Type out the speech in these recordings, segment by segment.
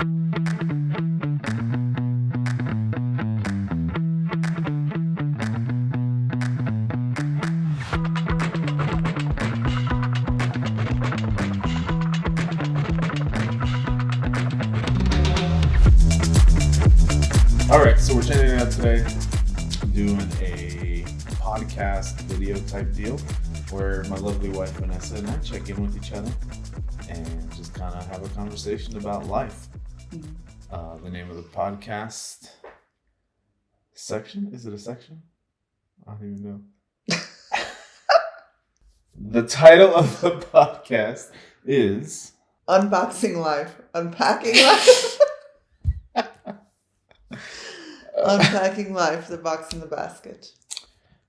All right, so we're changing it up today, doing a podcast video type deal where my lovely wife Vanessa and I check in with each other and just kind of have a conversation about life. The name of the podcast section, is it a section? I don't even know. The title of the podcast is Unboxing Life, Unpacking Life. Unpacking Life, the box in the basket.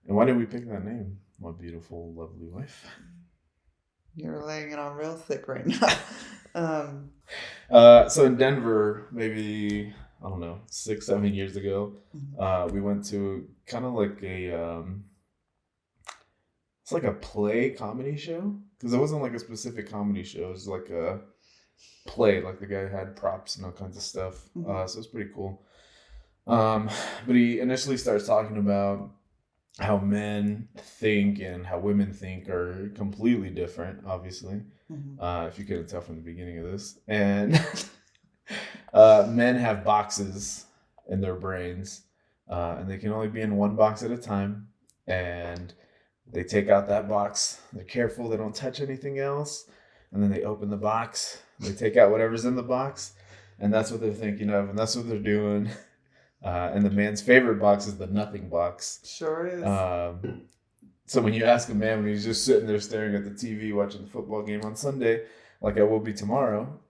And why did we pick that name, my beautiful, lovely wife? You're laying it on real thick right now. So in Denver, maybe, I don't know, 6-7 years ago, we went to kind of like it's like a play comedy show. Because it wasn't like a specific comedy show. It was like a play, like the guy had props and all kinds of stuff. So it was pretty cool. But he initially starts talking about how men think and how women think are completely different, obviously. If you couldn't tell from the beginning of this. And men have boxes in their brains, and they can only be in one box at a time. And they take out that box. They're careful. They don't touch anything else. And then they open the box. They take out whatever's in the box. And that's what they're thinking of. And that's what they're doing. And the man's favorite box is the nothing box. Sure is. So when you ask a man when he's just sitting there staring at the TV watching the football game on Sunday, like I will be tomorrow,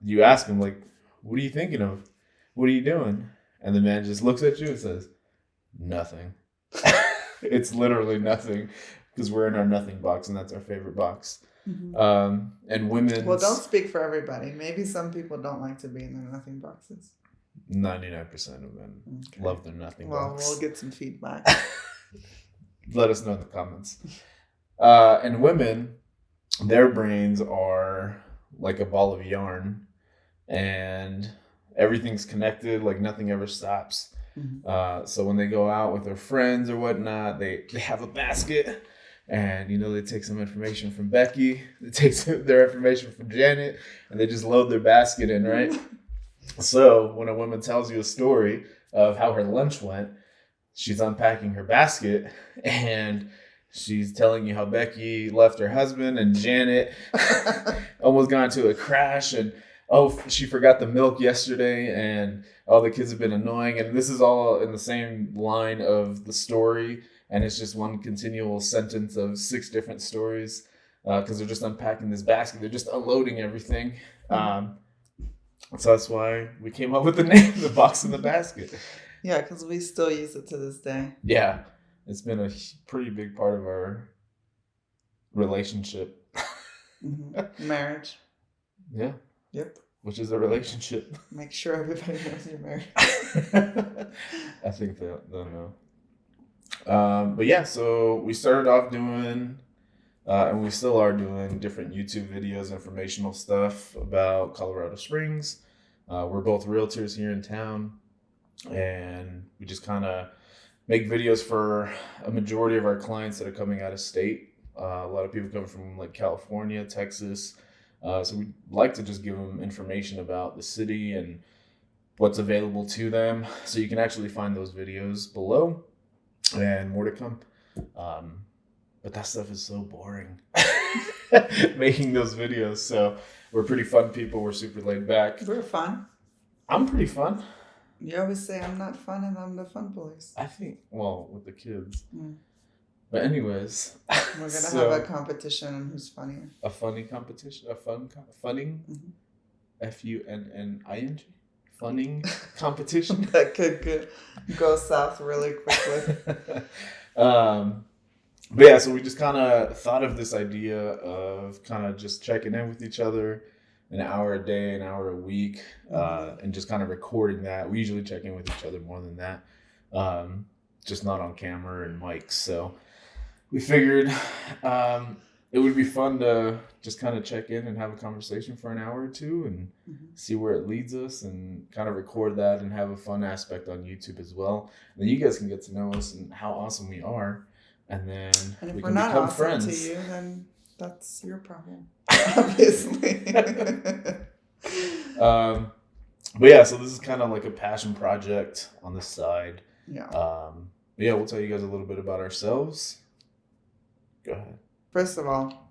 you ask him, like, what are you thinking of? What are you doing? And the man just looks at you and says, nothing. It's literally nothing, because we're in our nothing box, and that's our favorite box. And women... Well, don't speak for everybody. Maybe some people don't like to be in their nothing boxes. 99% of men love their nothing box. Well, we'll get some feedback. Let us know in the comments. And women, their brains are like a ball of yarn, and everything's connected, like nothing ever stops. So when they go out with their friends or whatnot, they have a basket, and they take some information from Becky, they take their information from Janet, and they just load their basket in, right? So when a woman tells you a story of how her lunch went, she's unpacking her basket and she's telling you how Becky left her husband, and Janet almost got into a crash, and she forgot the milk yesterday, and all the kids have been annoying. And this is all in the same line of the story, and it's just one continual sentence of 6 different stories because they're just unpacking this basket. They're just unloading everything. So that's why we came up with the name, The Box in the Basket. Yeah, because we still use it to this day. Yeah, it's been a pretty big part of our relationship. Marriage. Yeah. Yep. Which is a relationship. Make sure everybody knows you're married. I think they'll know. But yeah, so we started off doing, and we still are doing, different YouTube videos, informational stuff about Colorado Springs. We're both realtors here in town, and we just kind of make videos for a majority of our clients that are coming out of state. A lot of people come from like California, Texas. So we like to just give them information about the city and what's available to them. So you can actually find those videos below, and more to come. But that stuff is so boring, making those videos. So we're pretty fun people. We're super laid back. We're fun. I'm pretty fun. You always say I'm not fun and I'm the fun police. I think, well, with the kids. But anyways. We're going to have a competition on who's funnier. A funny competition? A funning? Funning? Funning competition? That could go south really quickly. But yeah, so we just kind of thought of this idea of kind of just checking in with each other an hour a day, an hour a week, and just kind of recording that. We usually check in with each other more than that, just not on camera and mics. So we figured it would be fun to just kind of check in and have a conversation for an hour or two and see where it leads us and kind of record that and have a fun aspect on YouTube as well. And then you guys can get to know us and how awesome we are. And then And if we we're can not become awesome friends. to you, then that's your problem, obviously. But yeah, so this is kind of like a passion project on the side. Yeah. But yeah, we'll tell you guys a little bit about ourselves. Go ahead. First of all,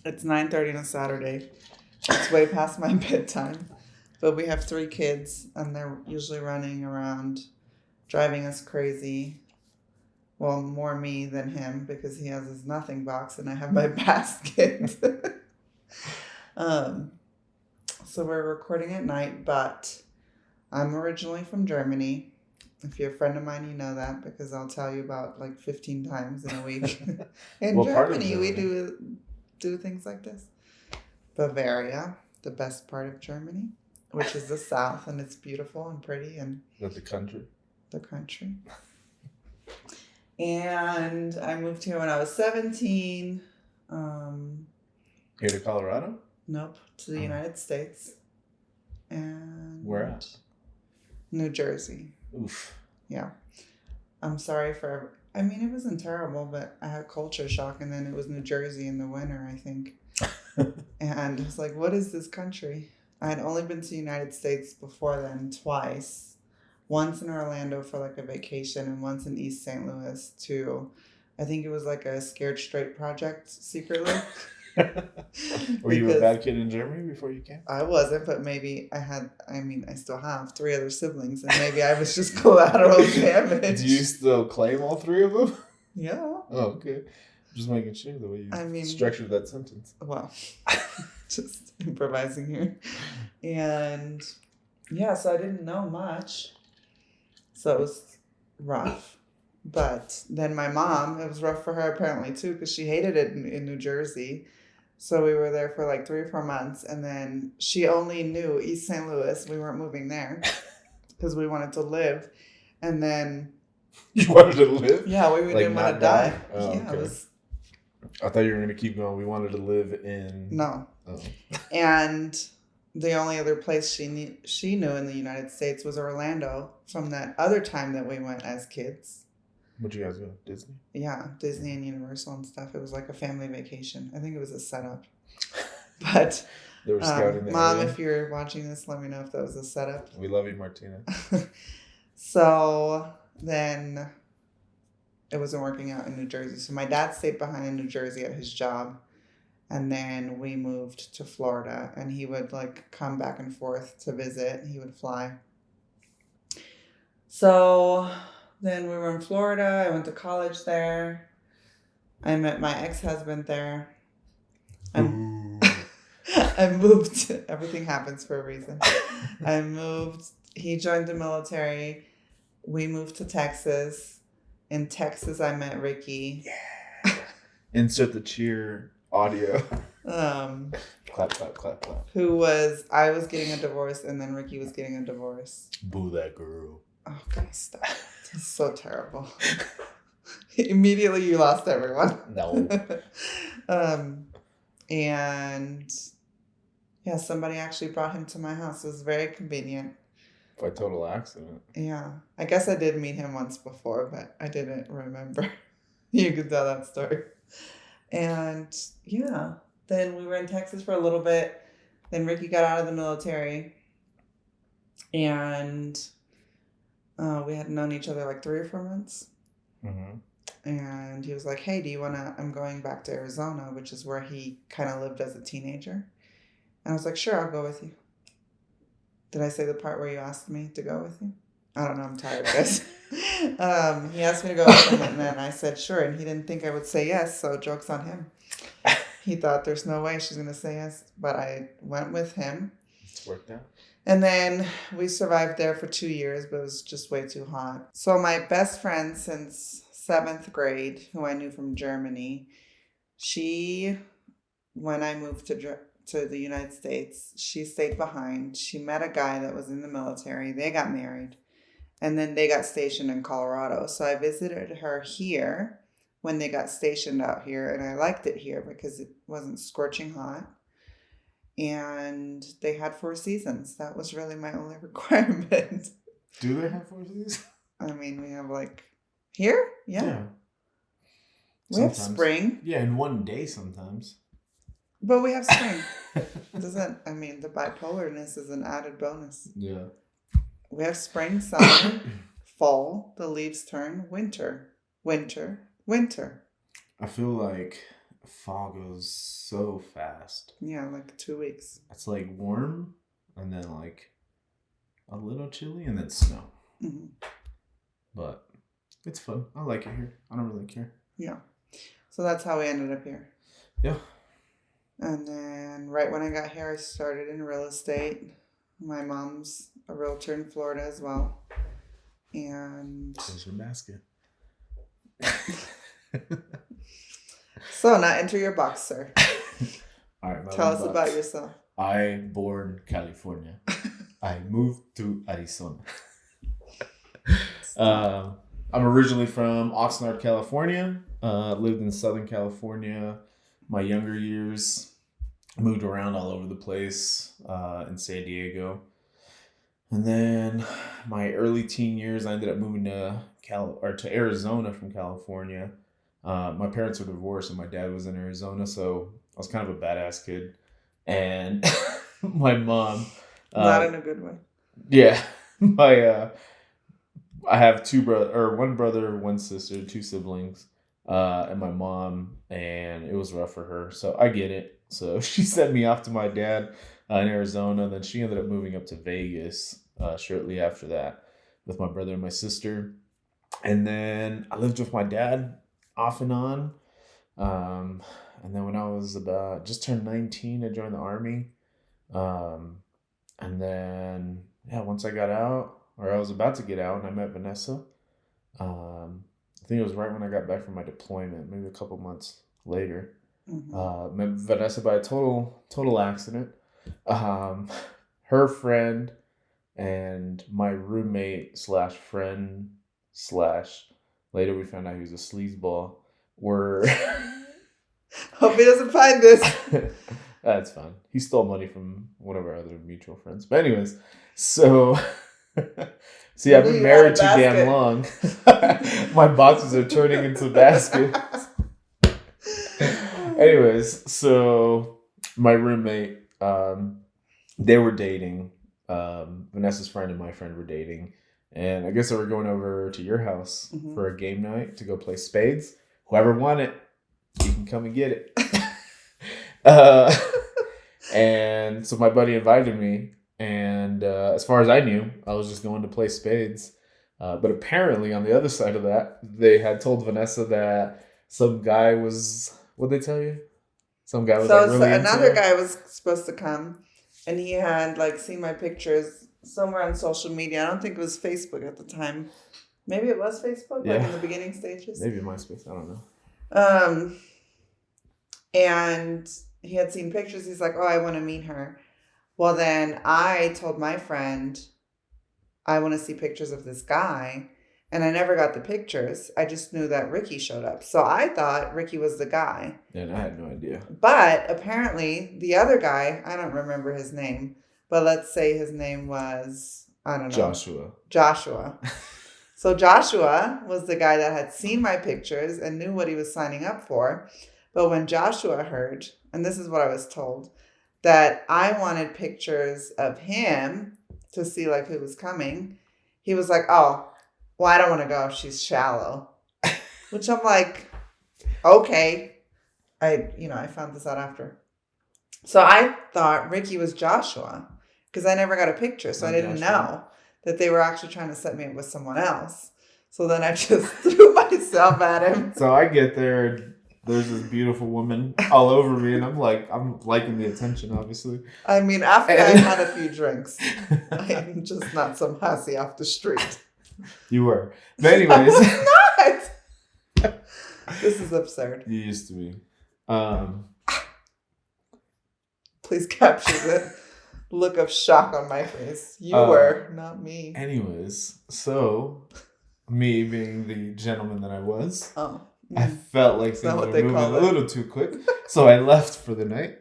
it's 9:30 on a Saturday. It's way past my bedtime. But we have 3 kids, and they're usually running around, driving us crazy. Well, more me than him, because he has his nothing box, and I have my basket. So we're recording at night, but I'm originally from Germany. If you're a friend of mine, you know that, because I'll tell you about like 15 times in a week. In Germany, we do things like this. Bavaria, the best part of Germany, which is the south, and it's beautiful and pretty. And that's the country. The country. And I moved here when I was 17. Here to Colorado? Nope, to the United States. And where at? New Jersey. Oof. Yeah. I'm sorry for... I mean, it wasn't terrible, but I had culture shock, and then it was New Jersey in the winter, I think. And I was like, what is this country? I had only been to the United States before then twice. Once in Orlando for like a vacation, and once in East St. Louis to... I think it was like a Scared Straight project secretly. Were you a bad kid in Germany before you came? I wasn't, but maybe I still have 3 other siblings, and maybe I was just collateral damage. Do you still claim all 3 of them? Yeah. Oh, okay. Just making sure the way you structured that sentence. Well, just improvising here. And yeah, so I didn't know much. So it was rough. But then my mom, it was rough for her apparently too, because she hated it in New Jersey. So we were there for like 3 or 4 months, and then she only knew East St. Louis. We weren't moving there because we wanted to live. And then... You wanted to live? Yeah, we didn't want to die. Oh, yeah, okay. I thought you were going to keep going. We wanted to live in... No. Oh. And the only other place she knew in the United States was Orlando from that other time that we went as kids. Where'd you guys go? Disney? Yeah, Disney and Universal and stuff. It was like a family vacation. I think it was a setup. But they were scouting the Mom, area. If you're watching this, let me know if that was a setup. We love you, Martina. So then it wasn't working out in New Jersey. So my dad stayed behind in New Jersey at his job. And then we moved to Florida. And he would like come back and forth to visit. He would fly. So... Then we were in Florida. I went to college there. I met my ex-husband there. I moved. Everything happens for a reason. I moved. He joined the military. We moved to Texas. In Texas, I met Ricky. Yeah. Insert the cheer audio. Clap, clap, clap, clap. I was getting a divorce, and then Ricky was getting a divorce. Boo that girl. Oh, God, stop. It's so terrible. Immediately you lost everyone. No. And yeah, somebody actually brought him to my house. It was very convenient. By total accident. Yeah. I guess I did meet him once before, but I didn't remember. You could tell that story. And yeah, then we were in Texas for a little bit. Then Ricky got out of the military. And... we had known each other like 3 or 4 months. Mm-hmm. And he was like, hey, I'm going back to Arizona, which is where he kind of lived as a teenager. And I was like, sure, I'll go with you. Did I say the part where you asked me to go with you? I don't know, I'm tired, guys. He asked me to go with him, and then I said, sure. And he didn't think I would say yes, so joke's on him. He thought there's no way she's going to say yes, but I went with him. It's worked out. And then we survived there for 2 years, but it was just way too hot. So my best friend since 7th grade, who I knew from Germany, when I moved to the United States, she stayed behind. She met a guy that was in the military. They got married. And then they got stationed in Colorado. So I visited her here when they got stationed out here, and I liked it here because it wasn't scorching hot. And they had 4 seasons. That was really my only requirement. Do they have 4 seasons? I mean, we have here? Yeah. We Sometimes. have spring. Yeah, in one day sometimes. But we have spring. The bipolarness is an added bonus. Yeah. We have spring, summer, fall, the leaves turn, winter. I feel like fall goes so fast. Yeah, 2 weeks. It's warm and then a little chilly and then snow. Mm-hmm. But it's fun. I like it here. I don't really care. Yeah. So that's how we ended up here. Yeah. And then right when I got here, I started in real estate. My mom's a realtor in Florida as well. And there's your basket. So now enter your box, sir. All right. Tell us about yourself. I born California. I moved to Arizona. I'm originally from Oxnard, California. Lived in Southern California. My younger years, moved around all over the place in San Diego. And then my early teen years, I ended up moving to Arizona from California. My parents were divorced and my dad was in Arizona, so I was kind of a badass kid. And my mom... Not in a good way. Yeah. I have one brother, one sister, 2 siblings, and my mom, and it was rough for her. So I get it. So she sent me off to my dad in Arizona. Then she ended up moving up to Vegas shortly after that with my brother and my sister. And then I lived with my dad off and on. And then when I was just turned 19, I joined the Army. And then, once I got out, or I was about to get out, and I met Vanessa. I think it was right when I got back from my deployment, maybe a couple months later. Mm-hmm. Met Vanessa by a total accident. Her friend and my roommate / friend / later we found out he was a sleazeball were... Hope he doesn't find this. That's fine. He stole money from one of our other mutual friends. But anyways, so... See, I've been married too damn long. My boxes are turning into baskets. Anyways, so my roommate, they were dating. Vanessa's friend and my friend were dating. And I guess they were going over to your house for a game night to go play spades. Whoever won it, you can come and get it. And so my buddy invited me. And as far as I knew, I was just going to play spades. But apparently on the other side of that, they had told Vanessa that some guy was... What'd they tell you? Some guy was really another guy was supposed to come. And he had seen my pictures somewhere on social media. I don't think it was Facebook at the time. Maybe it was Facebook, in the beginning stages. Maybe MySpace. I don't know. And he had seen pictures. He's like, oh, I want to meet her. Well, then I told my friend, I want to see pictures of this guy. And I never got the pictures. I just knew that Ricky showed up. So I thought Ricky was the guy. And I had no idea. But apparently the other guy, I don't remember his name, but let's say his name was, I don't know. Joshua. So Joshua was the guy that had seen my pictures and knew what he was signing up for. But when Joshua heard, and this is what I was told, that I wanted pictures of him to see who was coming, he was like, oh, well, I don't want to go. She's shallow. Which I'm like, okay. I found this out after. So I thought Ricky was Joshua because I never got a picture. So I didn't know that they were actually trying to set me up with someone else. So then I just threw myself at him. So I get there. There's this beautiful woman all over me. And I'm liking the attention, obviously. I mean, after I had a few drinks, I'm just not some hussy off the street. You were. But anyways. I was not. This is absurd. You used to be. Please capture the look of shock on my face. You were, not me. Anyways, so me being the gentleman that I was, I felt like Is that things what were they moving call a it? little too quick. So I left for the night,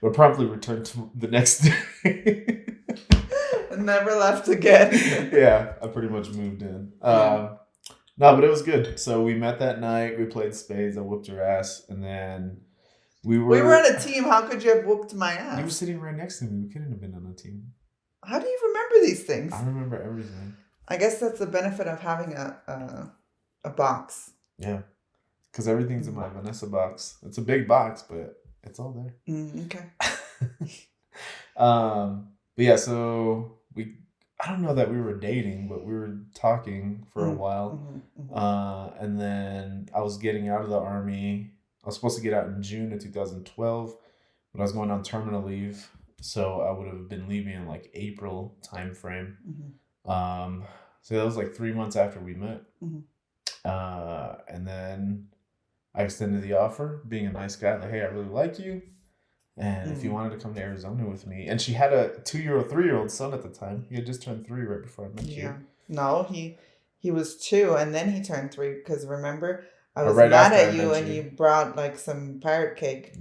but promptly returned to the next day. Never left again. Yeah, I pretty much moved in. No, but it was good. So we met that night. We played spades. I whooped her ass, and then we We were were. on a team. How could you have whooped my You were ass? sitting right next to me. We couldn't have been on a team. How do you remember these things? I remember everything. I guess that's the benefit of having a box. Yeah, because everything's in my Vanessa box. It's a big box, but it's all there. Okay. But yeah, so I don't know that we were dating, but we were talking for a while. And then I was getting out of the Army. I was supposed to get out in June of 2012, but I was going on terminal leave. So I would have been leaving in like April time frame. So that was like 3 months after we met. And then I extended the offer, being a nice guy, like, hey, I really like you. And if you wanted to come to Arizona with me. And she had a 2-year-old, 3-year-old son at the time. He had just turned 3 right before I met you. No, he was 2 and then he turned 3 because remember, I was right mad after at you and you brought like some pirate cake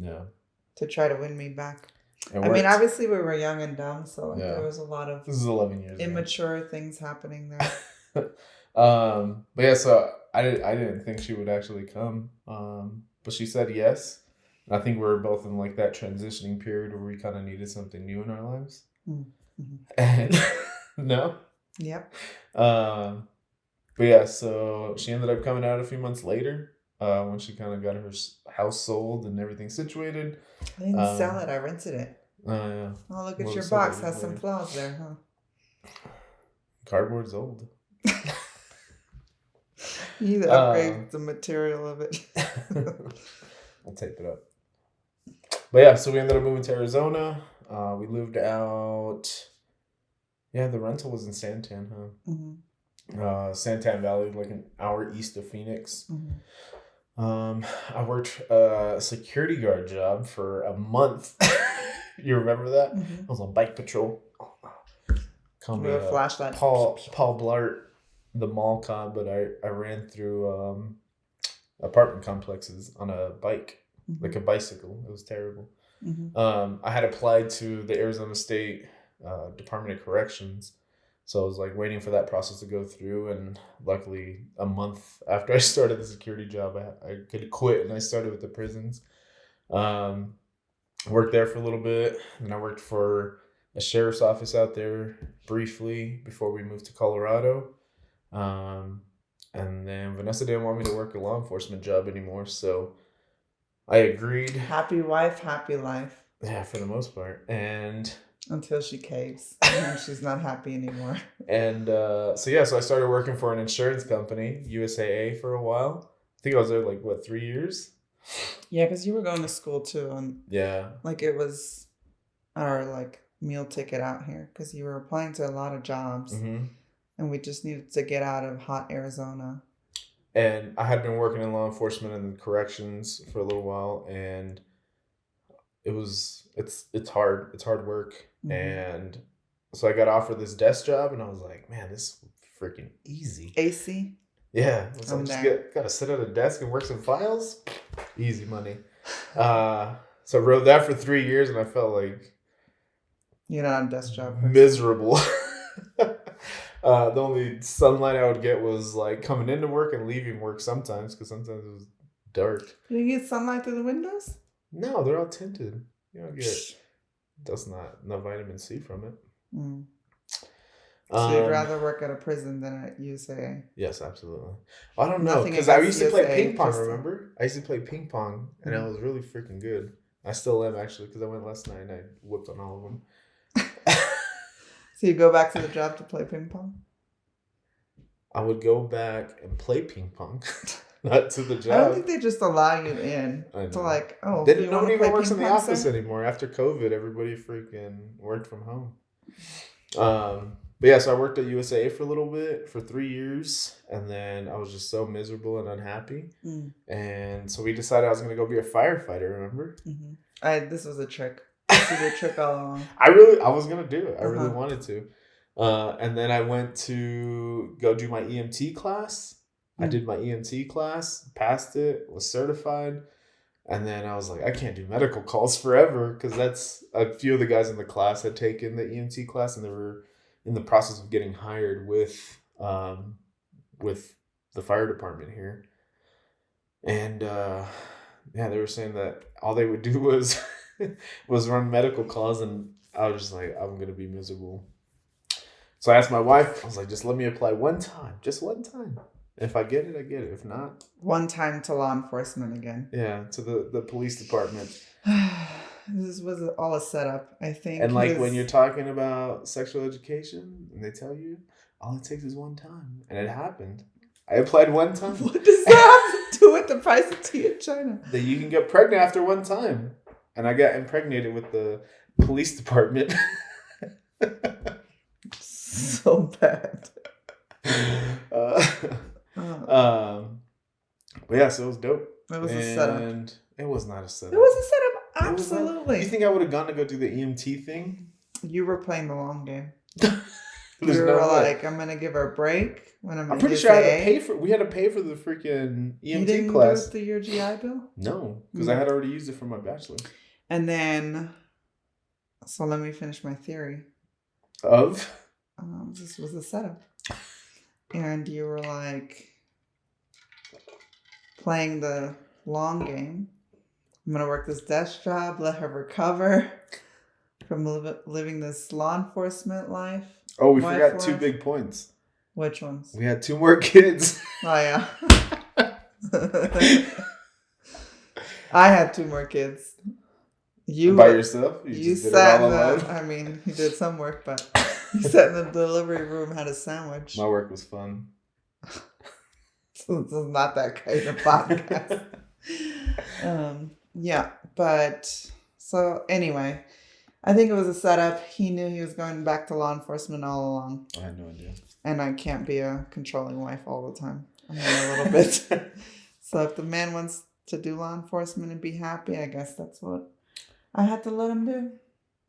to try to win me back. I mean, obviously we were young and dumb, so like, there was a lot of this is 11 years immature things happening there. But yeah, so I didn't think she would actually come. But she said yes. And I think we were both in like that transitioning period where we kind of needed something new in our lives. And no? Yep. But yeah, so she ended up coming out a few months later when she kind of got her house sold and everything situated. I didn't sell it. I rented it. Yeah. Oh, look at your box. Has some flaws there, huh? Cardboard's old. You need to upgrade the material of it. I'll tape it up. But yeah, so we ended up moving to Arizona. We lived out. Yeah, the rental was in Santan, huh? Santan Valley, like an hour east of Phoenix. I worked a security guard job for a month. You remember that? I was on bike patrol. Call me a flashlight. Paul Blart, the mall cop, but I ran through apartment complexes on a bike, like a bicycle. It was terrible. I had applied to the Arizona State Department of Corrections, so I was like waiting for that process to go through, and luckily a month after I started the security job, I could quit, and I started with the prisons. Worked there for a little bit, and I worked for a sheriff's office out there briefly before we moved to Colorado. And then Vanessa didn't want me to work a law enforcement job anymore, so I agreed. Happy wife, happy life. Yeah, for the most part. And until she caves and she's not happy anymore. And so I started working for an insurance company, USAA, for a while. I think I was there like 3 years. Yeah, because you were going to school too, and yeah, like it was our like meal ticket out here because you were applying to a lot of jobs, and we just needed to get out of hot Arizona. And I had been working in law enforcement and corrections for a little while, and it's hard work. And so I got offered this desk job, and I was like, man, this is freaking easy. AC. Yeah, so gotta sit at a desk and work some files. Easy money. So I rode that for 3 years, and I felt like you're not a desk job person. Miserable. The only sunlight I would get was like coming into work and leaving work sometimes, because sometimes it was dark. You get sunlight through the windows? No, they're all tinted. You don't get no vitamin C from it. So you'd rather work at a prison than at USAA? Yes, absolutely. I don't know, because I used to play ping pong, remember? I used to play ping pong, and I was really freaking good. I still am, actually, because I went last night and I whipped on all of them. So you go back to the job to play ping pong? I would go back and play ping pong, not to the job. I don't think they just allow you in to like, nobody even works in the office anymore. After COVID, everybody freaking worked from home. But yeah, so I worked at USA for a little bit, for 3 years, and then I was just so miserable and unhappy. And so we decided I was going to go be a firefighter, remember? This was a trick. This was a trick all along. I was going to do it. I really wanted to. And then I went to go do my EMT class, I did my EMT class, passed it, was certified. And then I was like, I can't do medical calls forever because that's a few of the guys in the class had taken the EMT class and they were in the process of getting hired with the fire department here. And yeah, they were saying that all they would do was run medical calls, and I was just like, I'm gonna be miserable. So I asked my wife, I was like, just let me apply one time, just one time. If I get it, I get it. If not, one time to law enforcement again. Yeah, to the police department. This was all a setup, I think. And like when you're talking about sexual education, and they tell you all it takes is one time, and it happened. I applied one time. What does that have to do with the price of tea in China? That you can get pregnant after one time, and I got impregnated with the police department. So bad. But yeah, so it was dope. It was a setup. It was not a setup. It was a setup, absolutely. You think I would have gone to go do the EMT thing? You were playing the long game. You were like, I'm gonna give her a break when I'm pretty sure I had to pay for. We had to pay for the freaking EMT you didn't class. Do it through your GI Bill? No, because I had already used it for my bachelor. And then, so let me finish my theory. Of? This was a setup, and you were like playing the long game. I'm gonna work this desk job, let her recover from living this law enforcement life. Oh, we forgot 2 big points. Which ones? We had 2 more kids. Oh, yeah. I had 2 more kids. You by yourself? You sat in the, I mean, you did some work, but you sat in the delivery room, had a sandwich. My work was fun. So this is not that kind of podcast. Yeah, but so anyway, I think it was a setup. He knew he was going back to law enforcement all along. I had no idea. And I can't be a controlling wife all the time. I mean, a little bit. So if the man wants to do law enforcement and be happy, I guess that's what I had to let him do.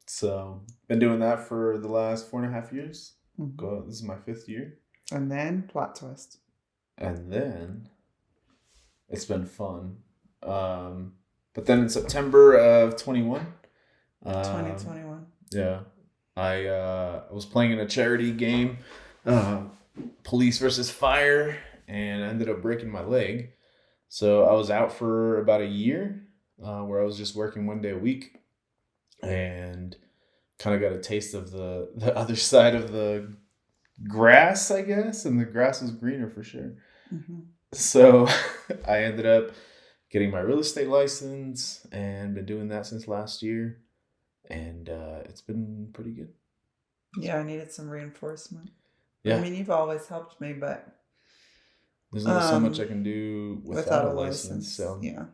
So, been doing that for the last 4.5 years. Mm-hmm. This is my 5th year. And then, plot twist. And then, it's been fun. But then in September of 2021. Yeah. I was playing in a charity game, police versus fire, and I ended up breaking my leg. So I was out for about a year, where I was just working 1 day a week, and kind of got a taste of the other side of the grass, I guess, and the grass was greener for sure. Mm-hmm. So I ended up getting my real estate license and been doing that since last year, and it's been pretty good. Yeah, I needed some reinforcement. Yeah. I mean, you've always helped me, but there's only so much I can do without a license. So yeah.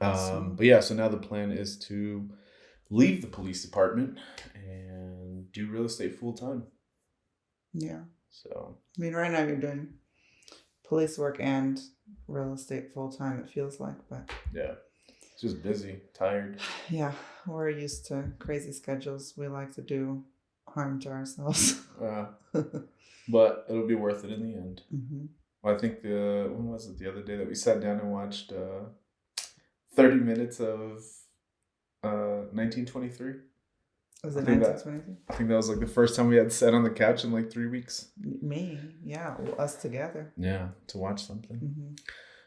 But yeah, so now the plan is to leave the police department and do real estate full time. Yeah. So I mean, right now you're doing police work and real estate full time, it feels like, but yeah, it's just busy, tired. Yeah, we're used to crazy schedules. We like to do harm to ourselves. But it'll be worth it in the end. Mm-hmm. Well, I think when was it the other day that we sat down and watched 30 minutes of 1923? Was it 1923? I think that was like the first time we had sat on the couch in like 3 weeks. Me, yeah, us together. Yeah, to watch something. Mm-hmm.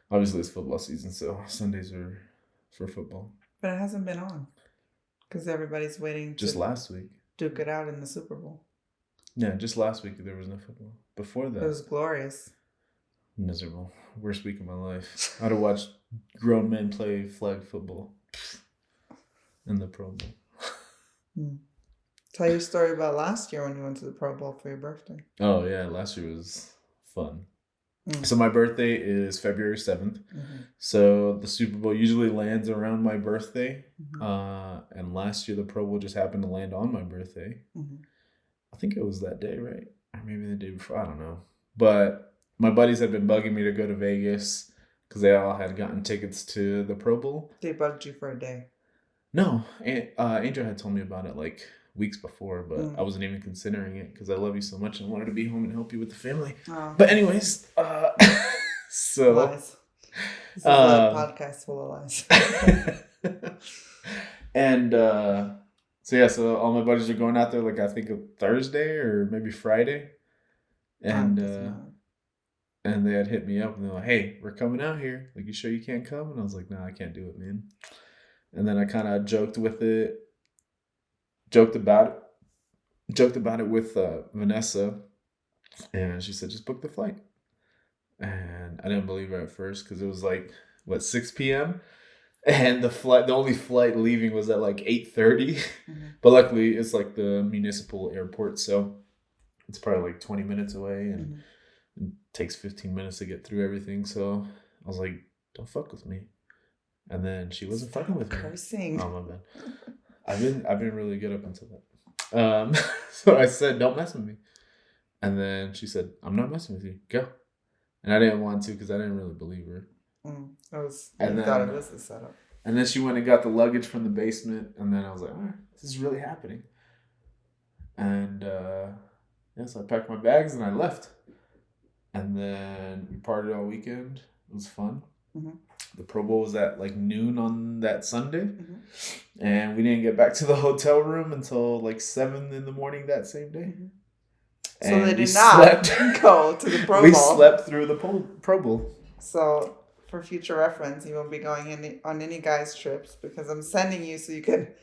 Obviously, it's football season, so Sundays are for football. But it hasn't been on because everybody's waiting. Just last week. Duke it out in the Super Bowl. Yeah, just last week there was no football. Before that, it was glorious. Miserable. Worst week of my life. I'd have watched grown men play flag football in the Pro Bowl. Tell your story about last year when you went to the Pro Bowl for your birthday. Oh, yeah. Last year was fun. So my birthday is February 7th. Mm-hmm. So the Super Bowl usually lands around my birthday. Mm-hmm. And last year the Pro Bowl just happened to land on my birthday. Mm-hmm. I think it was that day, right? Or maybe the day before. I don't know. But my buddies had been bugging me to go to Vegas because they all had gotten tickets to the Pro Bowl. They bugged you for a day. No. Angel had told me about it like weeks before, but I wasn't even considering it because I love you so much and wanted to be home and help you with the family. Oh. But anyways, So, Lies. This is a podcast full of lies. and so all my buddies are going out there, like I think a Thursday or maybe Friday, and and they had hit me up and they're like, "Hey, we're coming out here. Like, you sure you can't come?" And I was like, "No, I can't do it, man." And then I kind of joked about it with Vanessa, and she said, "Just book the flight." And I didn't believe her at first because it was like 6 p.m. and the only flight leaving was at like 8:30. Mm-hmm. But luckily it's like the municipal airport, so it's probably like 20 minutes away, and it takes 15 minutes to get through everything. So I was like, "Don't fuck with me." And then she wasn't fucking with cursing. Me. Oh my bad. I've been really good up until that. So I said, "Don't mess with me." And then she said, "I'm not messing with you. Go." And I didn't want to because I didn't really believe her. You thought it was a setup. And then she went and got the luggage from the basement, and then I was like, "All right, this is really happening." And so I packed my bags and I left. And then we partied all weekend. It was fun. Mm-hmm. The Pro Bowl was at like noon on that Sunday. Mm-hmm. And we didn't get back to the hotel room until like 7 in the morning that same day. Mm-hmm. So they did not go to the Pro Bowl. We slept through the Pro Bowl. So for future reference, you won't be going on any guys' trips because I'm sending you so you can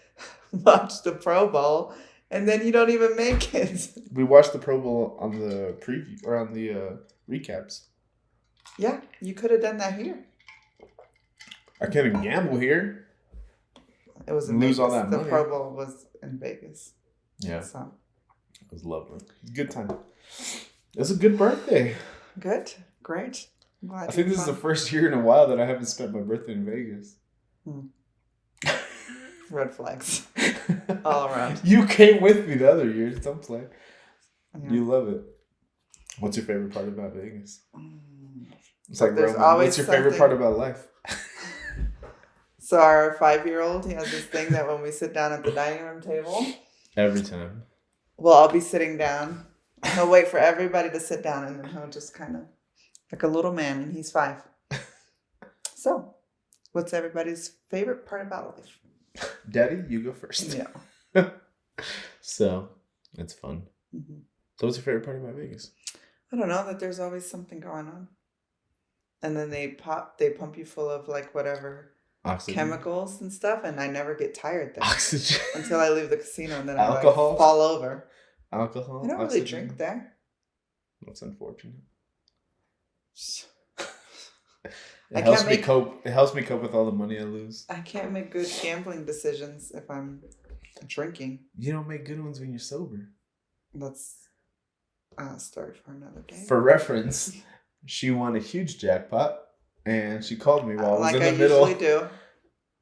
watch the Pro Bowl, and then you don't even make it. We watched the Pro Bowl on the preview or on the recaps. Yeah, you could have done that here. I can't even gamble here. It was in Vegas. All that money. The Pro Bowl was in Vegas. Yeah. So. It was lovely. Good time. It was a good birthday. Good. Great. I think this is the first year in a while that I haven't spent my birthday in Vegas. Red flags. All around. You came with me the other years. Don't play. Yeah. You love it. What's your favorite part about Vegas? It's like there's always what's your favorite part about life? So our 5-year-old, he has this thing that when we sit down at the dining room table. Every time. Well, I'll be sitting down. He'll wait for everybody to sit down, and then he'll just kind of, like a little man, and he's 5. So, what's everybody's favorite part about life? Daddy, you go first. Yeah. So, it's fun. Mm-hmm. So, what's your favorite part about Vegas? I don't know, that there's always something going on. And then they pump you full of like whatever. Oxygen. Chemicals and stuff, and I never get tired there. Oxygen. Until I leave the casino, and then alcohol? I like fall over. Alcohol? I don't really drink there. That's unfortunate. It helps me cope with all the money I lose. I can't make good gambling decisions if I'm drinking. You don't make good ones when you're sober. That's a story for another day. For reference, she won a huge jackpot. And she called me while I was in the middle. Usually do.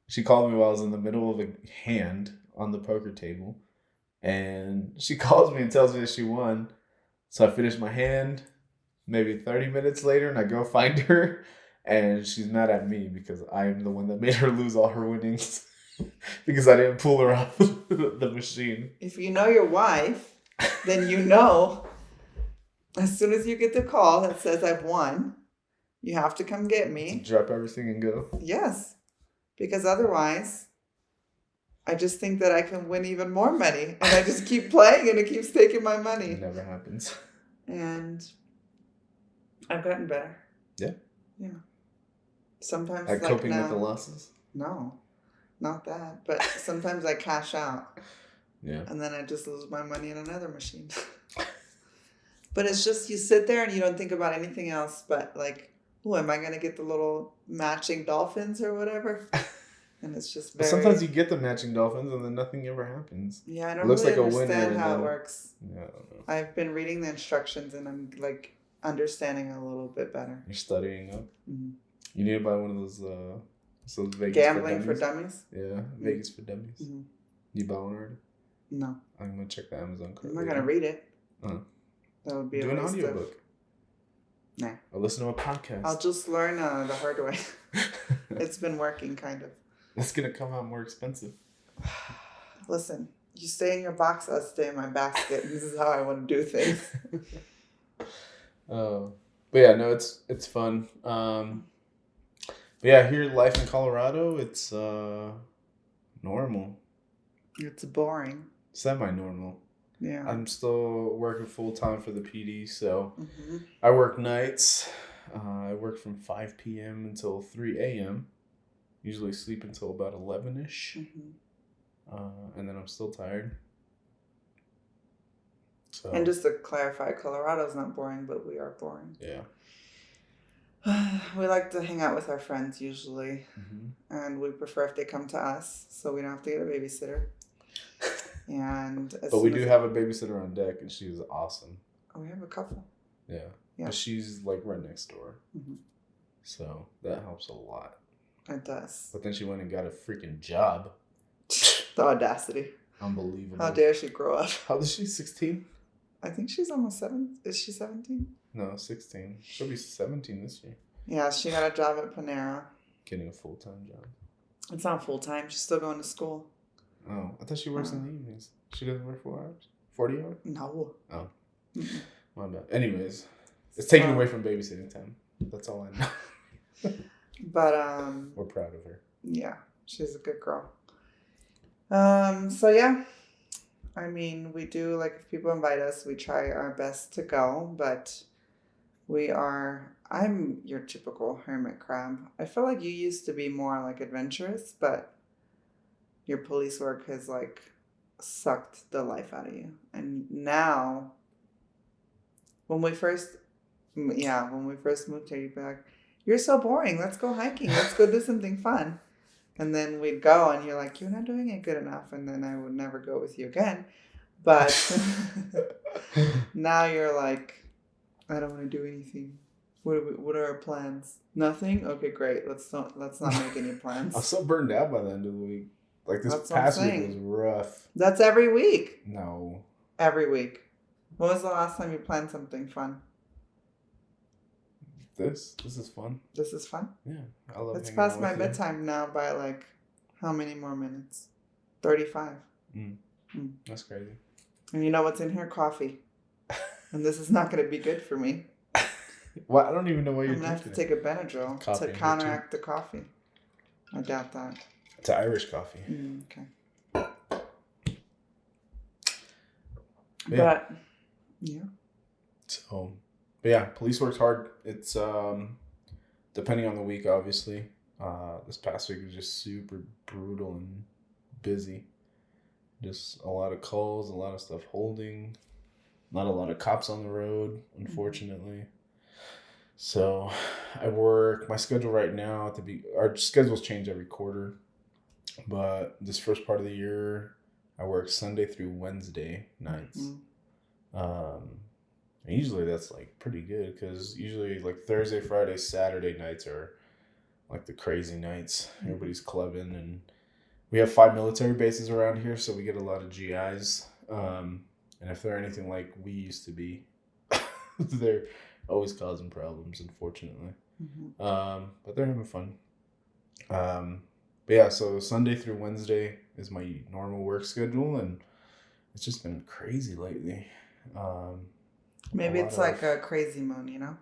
She called me while I was in the middle of a hand on the poker table. And she calls me and tells me that she won. So I finish my hand maybe 30 minutes later, and I go find her. And she's mad at me because I am the one that made her lose all her winnings. Because I didn't pull her off the machine. If you know your wife, then you know as soon as you get the call that says I've won, you have to come get me. Drop everything and go. Yes. Because otherwise, I just think that I can win even more money. And I just keep playing and it keeps taking my money. It never happens. And I've gotten better. Yeah? Yeah. Sometimes like coping with the losses? No. Not that. But sometimes I cash out. Yeah. And then I just lose my money in another machine. But it's just you sit there and you don't think about anything else but like, oh, am I going to get the little matching dolphins or whatever? And it's just very... Sometimes you get the matching dolphins and then nothing ever happens. Yeah, I don't really understand how it works. Yeah, I don't know. I've been reading the instructions and I'm like understanding a little bit better. You're studying up? Mm-hmm. You need to buy one of those Vegas Gambling for Dummies? Yeah, Vegas for Dummies. Mm-hmm. You buy one already? No. I'm going to check the Amazon code. I'm not going to read it. Uh-huh. That would be Do an audiobook. Nah. Or listen to a podcast. I'll just learn the hard way. It's been working, kind of. It's going to come out more expensive. Listen, you stay in your box, I'll stay in my basket. This is how I want to do things. But But yeah, no, it's fun. But yeah, here life in Colorado, it's normal. It's boring. Semi-normal. Yeah. I'm still working full time for the PD, so I work nights. I work from 5 p.m. until 3 a.m. Usually sleep until about 11-ish. And then I'm still tired. So. And just to clarify, Colorado's not boring, but we are boring. Yeah. We like to hang out with our friends usually, and we prefer if they come to us, so we don't have to get a babysitter. And but we do have a babysitter on deck, and she's awesome. Oh, we have a couple. Yeah. But she's like right next door, so that helps a lot. It does. But then she went and got a freaking job. The audacity! Unbelievable. How dare she grow up? How old is she? 16? I think she's almost 7. Is she 17? No, 16. She'll be 17 this year. Yeah, she got a job at Panera. Getting a full-time job. It's not full-time. She's still going to school. Oh, I thought she works in the evenings. She doesn't work 4 hours? 40 hours? No. Oh. My bad. Anyways, it's taken away from babysitting time. That's all I know. But, we're proud of her. Yeah, she's a good girl. So yeah. I mean, we do, like, if people invite us, we try our best to go, but I'm your typical hermit crab. I feel like you used to be more, like, adventurous, but your police work has, like, sucked the life out of you. And now, when we first moved here, you'd be like, you're so boring. Let's go hiking. Let's go do something fun. And then we'd go, and you're like, you're not doing it good enough. And then I would never go with you again. But now you're like, I don't want to do anything. What are our plans? Nothing? Okay, great. Let's not make any plans. I'm so burned out by the end of the week. Like, this past week was rough. That's every week. No. Every week. When was the last time you planned something fun? This is fun. This is fun? Yeah. I love it. It's past my bedtime now by, like, how many more minutes? 35. That's crazy. And you know what's in here? Coffee. And this is not going to be good for me. Well, I don't even know why you're I'm going to have to take a Benadryl to counteract the coffee. I doubt that. It's Irish coffee. Okay. Yeah. But, yeah. So, but yeah, police works hard. It's, depending on the week, obviously. This past week was just super brutal and busy. Just a lot of calls, a lot of stuff holding. Not a lot of cops on the road, unfortunately. So I work, my schedule right now, our schedules change every quarter. But this first part of the year, I work Sunday through Wednesday nights. And usually that's like pretty good because usually like Thursday, Friday, Saturday nights are like the crazy nights. Everybody's clubbing, and we have 5 military bases around here, so we get a lot of GIs. And if they're anything like we used to be, they're always causing problems, unfortunately. But they're having fun. But yeah, so Sunday through Wednesday is my normal work schedule, and it's just been crazy lately. Maybe it's like a crazy moon, you know?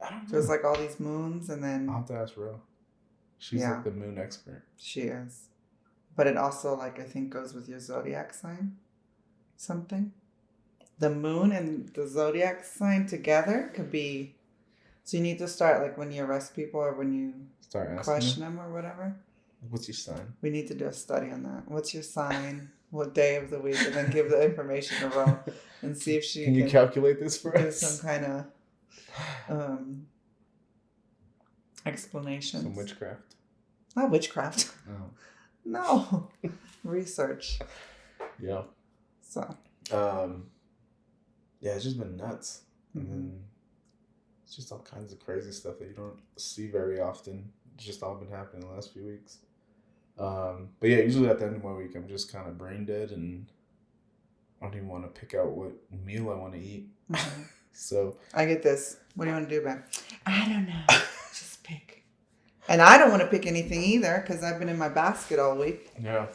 I don't know. There's like all these moons, and then... I'll have to ask Ro. She's like the moon expert. She is. But it also, like, I think goes with your zodiac sign. Something. The moon and the zodiac sign together could be... So you need to start, like, when you arrest people or when you question them or whatever. What's your sign? We need to do a study on that. What's your sign? What day of the week? And then give the information to Ro and see if she can you calculate this for do us? some kind of explanation. Some witchcraft. Not witchcraft. Oh. No. Research. Yeah. So. Yeah, it's just been nuts. And then it's just all kinds of crazy stuff that you don't see very often. It's just all been happening the last few weeks. But yeah, usually at the end of my week, I'm just kind of brain dead, and I don't even want to pick out what meal I want to eat. So I get this. What do you want to do, babe? I don't know. Just pick. And I don't want to pick anything either because I've been in my basket all week. Yeah.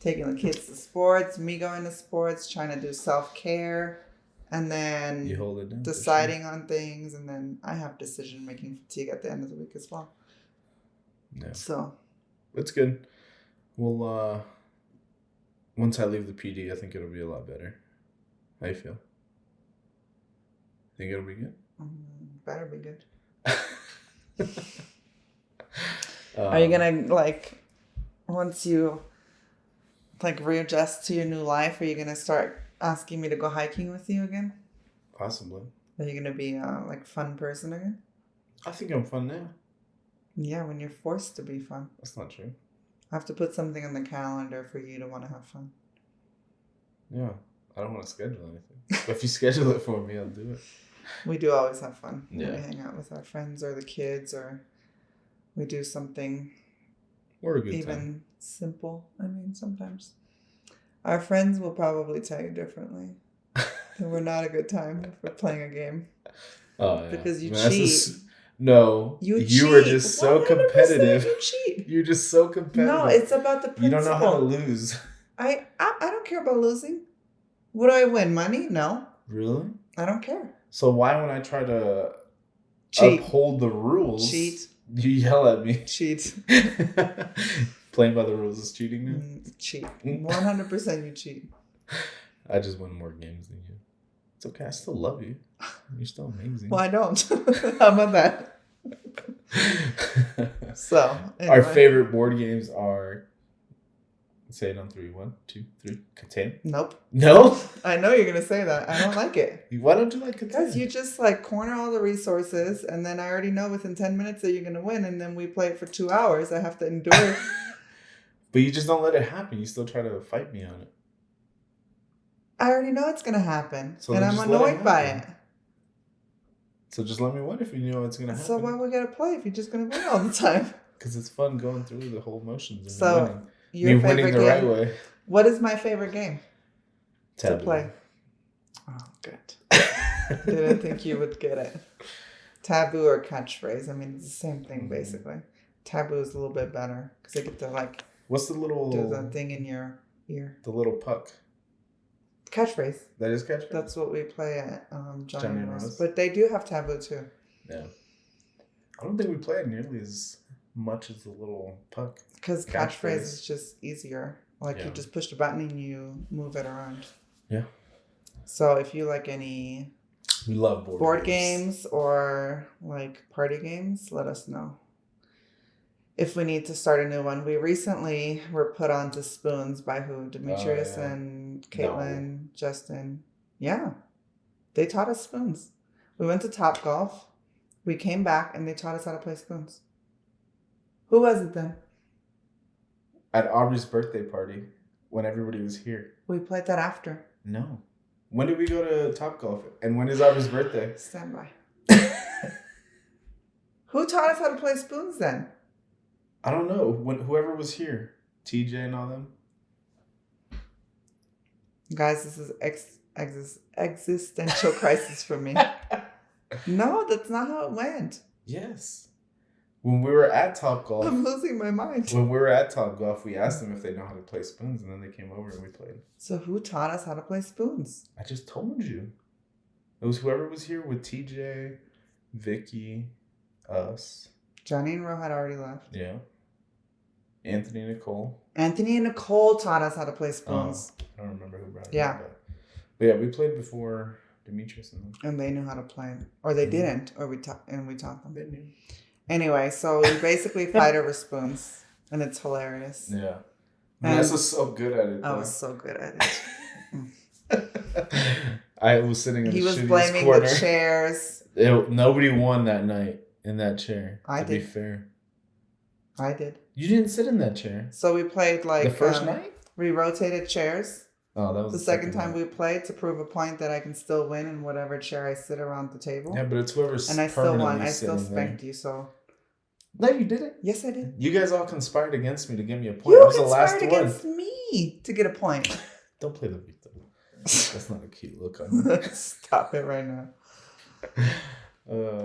Taking the kids to sports, me going to sports, trying to do self-care. and then you hold it down. Deciding on things, and then I have decision-making fatigue at the end of the week as well. Yeah. So. It's good. Well, once I leave the PD, I think it'll be a lot better. How you feel? Think it'll be good? Better be good. Are you gonna, like, once you, like, readjust to your new life, are you gonna start asking me to go hiking with you again? Possibly. Are you gonna be a, like, fun person again? I think I'm fun now. Yeah, when you're forced to be fun. That's not true. I have to put something on the calendar for you to want to have fun. Yeah, I don't want to schedule anything. But if you schedule it for me, I'll do it. We do always have fun. Yeah. We hang out with our friends or the kids, or we do something Or a good even time. simple. I mean, sometimes. Our friends will probably tell you differently. That we're not a good time if we're playing a game. Oh, yeah. Because you cheat. No. You are just so competitive. You cheat. You're just so competitive. No, it's about the principle. You don't know how to lose. I don't care about losing. What do I win? Money? No. Really? I don't care. So why, when I try to Cheat. uphold the rules, Cheat. You yell at me? Cheat. Playing by the rules is cheating now? Cheat. 100% you cheat. I just win more games than you. It's okay. I still love you. You're still amazing. Well, I don't. How about that? So, anyway. Our favorite board games are... Say it on 3. 1, 2, 3. Catan? Nope. No? I know you're going to say that. I don't like it. Why don't you like Catan? Because you just, like, corner all the resources, and then I already know within 10 minutes that you're going to win, and then we play it for 2 hours. I have to endure. But you just don't let it happen. You still try to fight me on it. I already know it's going to happen, So and I'm annoyed by it. So just let me win if you know it's going to happen. So why we got to play if you're just going to win all the time? Because it's fun going through the whole motions and So, winning. Your favorite winning the game? right way. What is my favorite game Taboo. to play? Oh, good. Didn't think you would get it. Taboo or catchphrase. I mean, it's the same thing, basically. Taboo is a little bit better because they get to, like... What's the little... do the thing in your ear. The little puck. Catchphrase. That is catchphrase? That's what we play at Johnny and Rose. Rose. But they do have Taboo, too. Yeah. I don't think we play it nearly as much as the little puck. Because catchphrase is just easier. Like, Yeah. you just push the button and you move it around. Yeah. So if you like any... We love board games or like party games, let us know. If we need to start a new one. We recently were put on to Spoons by who? Demetrius and Caitlin, Justin. Yeah. They taught us Spoons. We went to Top Golf. We came back and they taught us how to play Spoons. Who was it then? At Aubrey's birthday party, when everybody was here. We played that after. No. When did we go to Top Golf? And when is Aubrey's birthday? Stand by. Who taught us how to play Spoons then? I don't know. Whoever was here. TJ and all them. Guys, this is existential crisis for me. No, that's not how it went. Yes. When we were at Top Golf. I'm losing my mind. When we were at Top Golf, we asked them if they know how to play Spoons, and then they came over and we played. So who taught us how to play Spoons? I just told you. It was whoever was here with TJ, Vicky, us. Johnny and Ro had already left. Yeah. Anthony and Nicole. Anthony and Nicole taught us how to play Spoons. I don't remember who brought it Yeah. up. But yeah, we played before Demetrius and them. And they knew how to play. Or they didn't. Or we taught them. They knew. Anyway, so we basically fight over spoons. And it's hilarious. Yeah. And Vanessa's so good at it. I was so good at it. I was sitting in He the was shittiest blaming corner. the chairs. Nobody won that night in that chair. I to be did. fair. I did. You didn't sit in that chair. So we played like... The first night? We rotated chairs. Oh, that was the second time night. we played to prove a point that I can still win in whatever chair I sit around the table. Yeah, but it's whoever's and I still won. I sitting still spanked there. you, so... No, you didn't. Yes, I did. You guys all conspired against me to give me a point. You I was the last conspired one. against me to get a point. Don't play the victim. That's not a cute look on you. Stop it right now.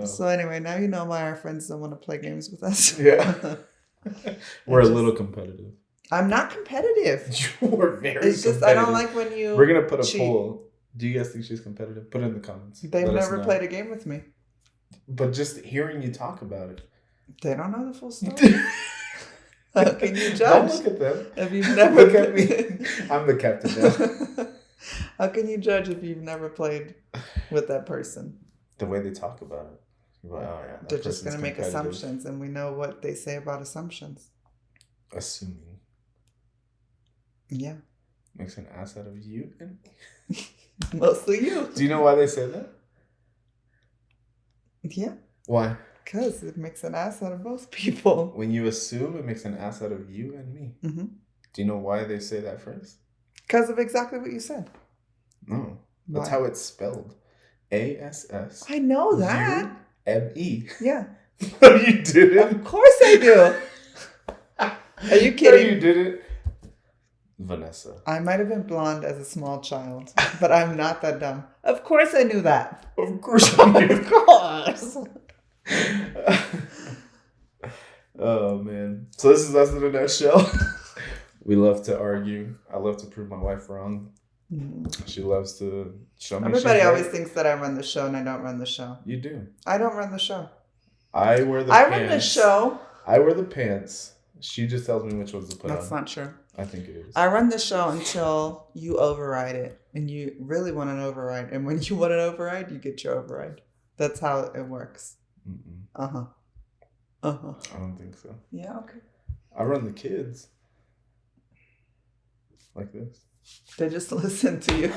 So anyway, now you know why our friends don't want to play games with us. Yeah. We're a little competitive. I'm not competitive. You were very It's just competitive. I don't like when you We're going to put a cheat. poll. Do you guys think she's competitive? Put it in the comments. They've never played a game with me. But just hearing you talk about it. They don't know the full story. How can you judge? Don't look at them. If you've never look at me. I'm the captain now. How can you judge if you've never played with that person? The way they talk about it. Like, oh, yeah, they're just going to make assumptions, and we know what they say about assumptions. Assuming. Yeah. Makes an ass out of you and me. Mostly you. Do you know why they say that? Yeah. Why? Because it makes an ass out of most people. When you assume, it makes an ass out of you and me. Mm-hmm. Do you know why they say that phrase? Because of exactly what you said. No. That's how it's spelled. ASS. I know that. U-M-E. Yeah. No, you didn't. Of course I do. Are you kidding? No, you didn't. Vanessa. I might have been blonde as a small child, but I'm not that dumb. Of course I knew that. Of course I knew. Of course. Oh, man. So this is us in a nutshell. We love to argue. I love to prove my wife wrong. She loves to show me. Everybody always thinks that I run the show, and I don't run the show. You do. I don't run the show. I wear the pants. I run the show. I wear the pants. She just tells me which ones to put on. That's not true. I think it is. I run the show until you override it, and you really want an override. And when you want an override, you get your override. That's how it works. Mm-mm. Uh-huh. Uh-huh. I don't think so. Yeah, okay. I run the kids. Like this. They just listen to you.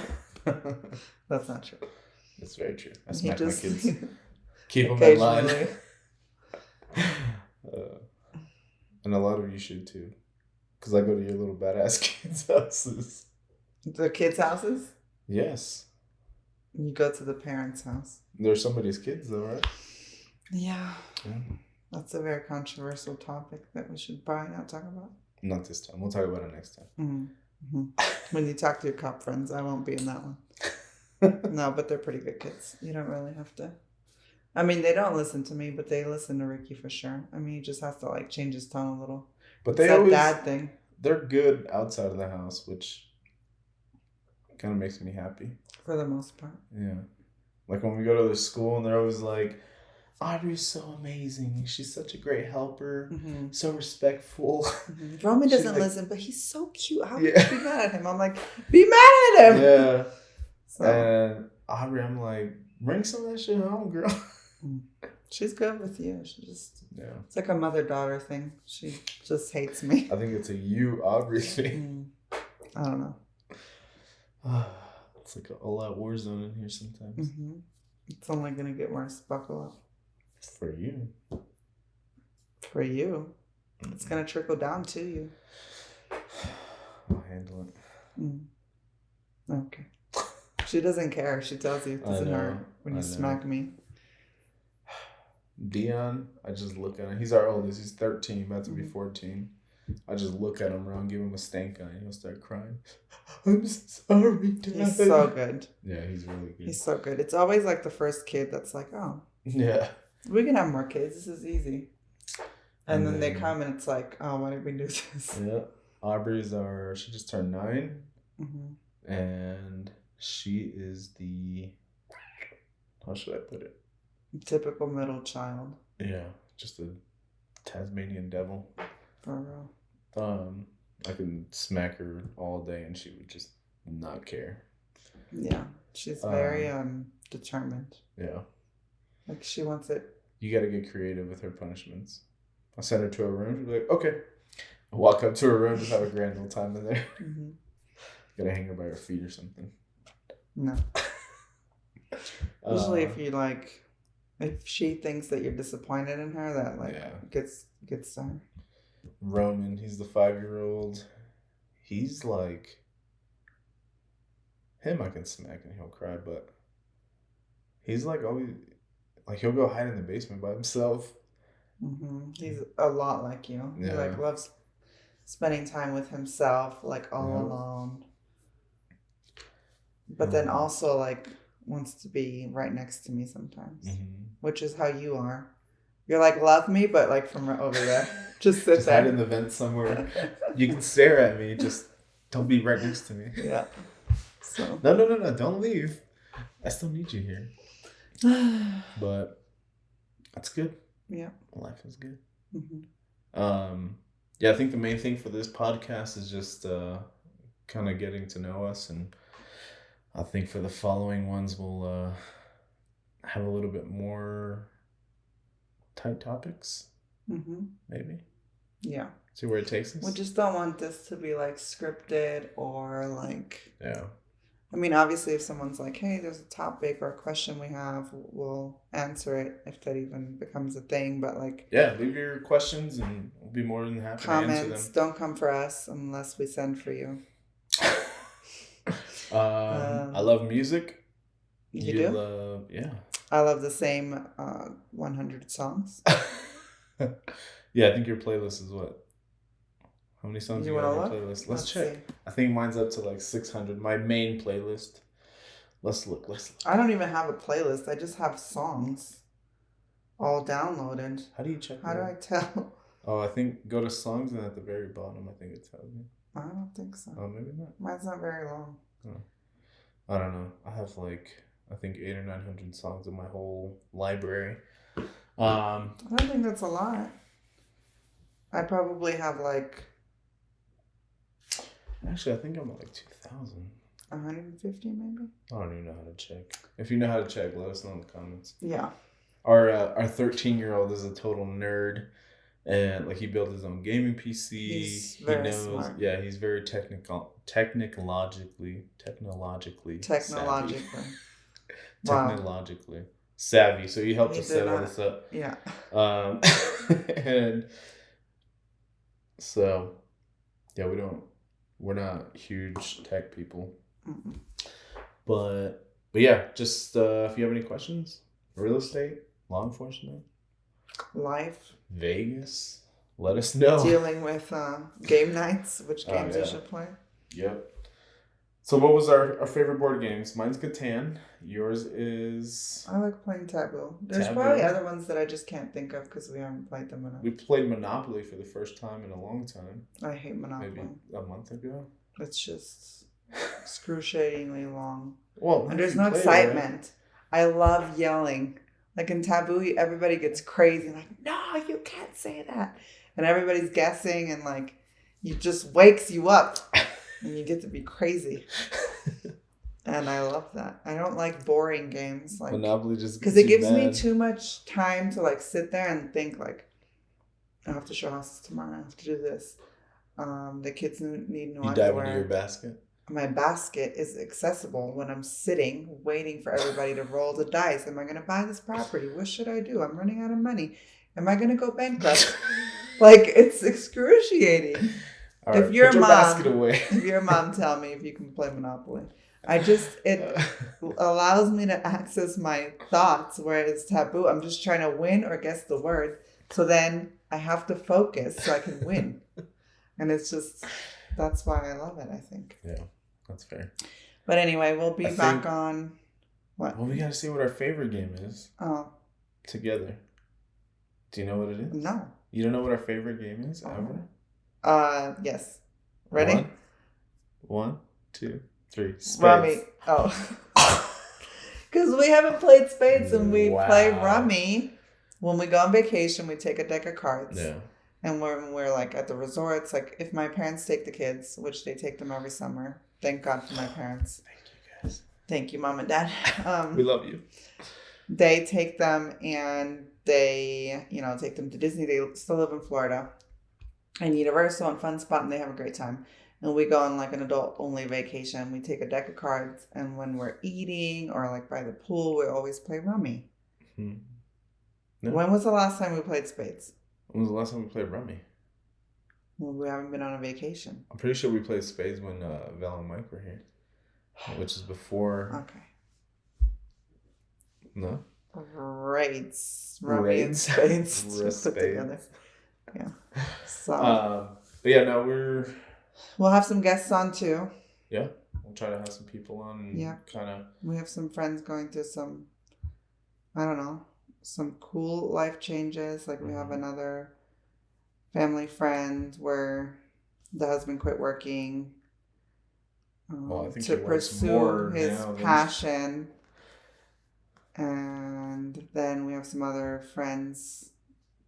That's not true. It's very true. I smack my kids. Keep them in line. And a lot of you should too. Because I go to your little badass kids' houses. The kids' houses? Yes. You go to the parents' house. They're somebody's kids though, right? Yeah. That's a very controversial topic that we should probably not talk about. Not this time. We'll talk about it next time. Mm-hmm. When you talk to your cop friends, I won't be in that one. No, but they're pretty good kids. You don't really have to. I mean, they don't listen to me, but they listen to Ricky for sure. I mean, he just has to like change his tone a little. But they it's always that dad thing. They're good outside of the house, which kind of makes me happy. For the most part. Yeah. Like when we go to the school and they're always like, Audrey's so amazing. She's such a great helper. Mm-hmm. So respectful. Mm-hmm. Roman doesn't listen, but he's so cute. How could you be mad at him? I'm like, be mad at him. Yeah. So. And Audrey, I'm like, bring some of that shit home, girl. She's good with you. She just, it's like a mother-daughter thing. She just hates me. I think it's a you, Audrey thing. I don't know. It's like a all-out war zone in here sometimes. Mm-hmm. It's only going to get worse. Buckle up. For you. For you. Mm-hmm. It's going to trickle down to you. I'll handle it. Okay. She doesn't care. She tells you it doesn't hurt when you smack me. Dion, I just look at him. He's our oldest. He's 13, about to be 14. I just look at him wrong, give him a stank eye, and he'll start crying. I'm sorry, Dad. He's so good. Yeah, he's really good. He's so good. It's always like the first kid that's like, oh. Yeah. We can have more kids. This is easy. And then they come and it's like, oh, why did we do this? Yeah. Aubrey's she just turned 9. Mm-hmm. And she is how should I put it? Typical middle child. Yeah. Just a Tasmanian devil. For real. I can smack her all day and she would just not care. Yeah. She's very determined. Yeah. Like she wants it. You got to get creative with her punishments. I'll send her to a room. She'll be like, okay. I'll walk up to her room, just have a grand old time in there. Mm-hmm. Got to hang her by her feet or something. No. Usually if she thinks that you're disappointed in her, that gets to her. Roman, he's the 5-year-old. He's like him. I can smack and he'll cry, but he's like always like he'll go hide in the basement by himself. Mm-hmm. He's a lot like you. Yeah. He like loves spending time with himself, like all alone. But then also like wants to be right next to me sometimes, which is how you are. You're like, love me, but like from over there. Just sit there. Hide in the vent somewhere. You can stare at me, just don't be right next to me. Yeah. So No. Don't leave. I still need you here. But that's good. Yeah. Life is good. Mm-hmm. Yeah, I think the main thing for this podcast is just kind of getting to know us, and I think for the following ones we'll have a little bit more tight topics. Mm-hmm. Maybe. Yeah. See where it takes us. We just don't want this to be like scripted or like. Yeah. I mean, obviously, if someone's like, "Hey, there's a topic or a question we have," we'll answer it if that even becomes a thing. But like, yeah, leave your questions and we'll be more than happy to answer them. Comments don't come for us unless we send for you. I love music. You do? Love, yeah. I love the same 100 songs. Yeah, I think your playlist is what? How many songs you got on your playlist? Let's check. See. I think mine's up to like 600. My main playlist. Let's look. I don't even have a playlist. I just have songs all downloaded. How do you check How do I tell? Oh, I think go to songs and at the very bottom, I think it tells you. I don't think so. Oh, maybe not. Mine's not very long. Oh. I don't know. I have like, I think 800 or 900 songs in my whole library. I don't think that's a lot. I probably have like... Actually, I think I'm at like 2,000. 150 maybe? I don't even know how to check. If you know how to check, let us know in the comments. Yeah. Our 13-year-old is a total nerd, and like he built his own gaming PC. He's very smart. Yeah, he's very technologically savvy. So he helped us set all this up. Yeah. And so yeah, we're not huge tech people. Mm-mm. But yeah, just if you have any questions, real estate, law enforcement, life, Vegas, let us know. Dealing with game nights, which games you should play. Yep. So what was our favorite board games? Mine's Catan. Yours is... I like playing Taboo. There's probably other ones that I just can't think of because we haven't played them enough. We played Monopoly for the first time in a long time. I hate Monopoly. Maybe a month ago. It's just excruciatingly long. Well, and there's no excitement. I love yelling. Like in Taboo, everybody gets crazy. Like, no, you can't say that. And everybody's guessing and like, it just wakes you up. And you get to be crazy. And I love that. I don't like boring games. Like Monopoly just because it gives me too much time to like sit there and think like, I have to show houses tomorrow. I have to do this. The kids need new underwear. You dive into your basket? My basket is accessible when I'm sitting, waiting for everybody to roll the dice. Am I going to buy this property? What should I do? I'm running out of money. Am I going to go bankrupt? Like, it's excruciating. All right, if your mom tell me if you can play Monopoly. It allows me to access my thoughts, whereas Taboo, I'm just trying to win or guess the word. So then I have to focus so I can win. And it's just, that's why I love it, I think. Yeah, that's fair. But anyway, we'll be back on what? Well, we got to see what our favorite game is. Oh. Together. Do you know what it is? No. You don't know what our favorite game is ever? Yes. Ready? 1, 2, 3. Spades. Rummy. Oh. Because we haven't played spades and we play rummy. When we go on vacation, we take a deck of cards. Yeah. And when we're like at the resorts, like if my parents take the kids, which they take them every summer. Thank God for my parents. Thank you guys. Thank you, Mom and Dad. We love you. They take them and they, take them to Disney. They still live in Florida. And Universal and Fun Spot, and they have a great time. And we go on like an adult-only vacation. We take a deck of cards, and when we're eating or like by the pool, we always play rummy. No. When was the last time we played spades? When was the last time we played rummy? Well, we haven't been on a vacation. I'm pretty sure we played spades when Val and Mike were here, which is before. Okay. No. Rummy and spades put together. Yeah. So. But yeah, no, we'll have some guests on too. Yeah, we'll try to have some people on. And kind of. We have some friends going through some. I don't know. Some cool life changes. Like we have another family friend where the husband quit working. Well, I think to he works pursue more his now than- passion. And then we have some other friends,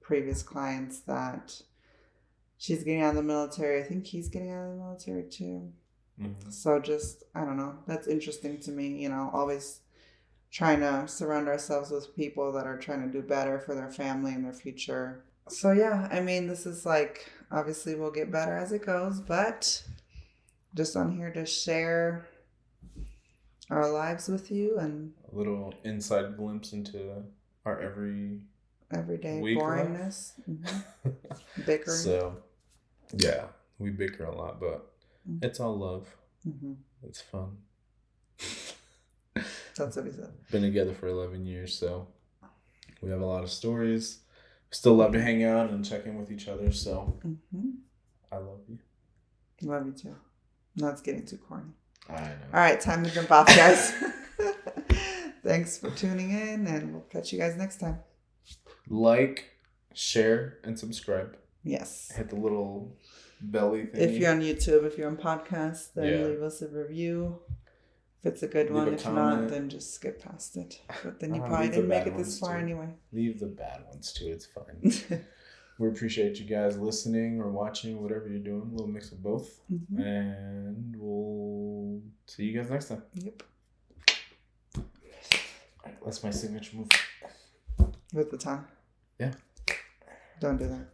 previous clients, that she's getting out of the military. I think he's getting out of the military too. Mm-hmm. So just, I don't know. That's interesting to me, you know, always trying to surround ourselves with people that are trying to do better for their family and their future. So yeah, I mean, this is like, obviously we'll get better as it goes, but just on here to share our lives with you and a little inside glimpse into our everyday week boringness. Mm-hmm. Bickering. So, yeah, we bicker a lot, but it's all love. Mm-hmm. It's fun. That's what he said. Been together for 11 years, so we have a lot of stories. Still love to hang out and check in with each other, so I love you. Love you too. Now it's getting too corny. I know. All right, time to jump off, guys. Thanks for tuning in, and we'll catch you guys next time. Like, share, and subscribe. Yes. Hit the little belly thing. If you're on YouTube, if you're on podcast, then leave us a review. If it's a good one. If not, then just skip past it. But then you probably didn't make it this far anyway. Leave the bad ones too. It's fine. We appreciate you guys listening or watching, whatever you're doing. A little mix of both. And we'll see you guys next time. Yep. All right, that's my signature move. With the tongue? Yeah. Don't do that.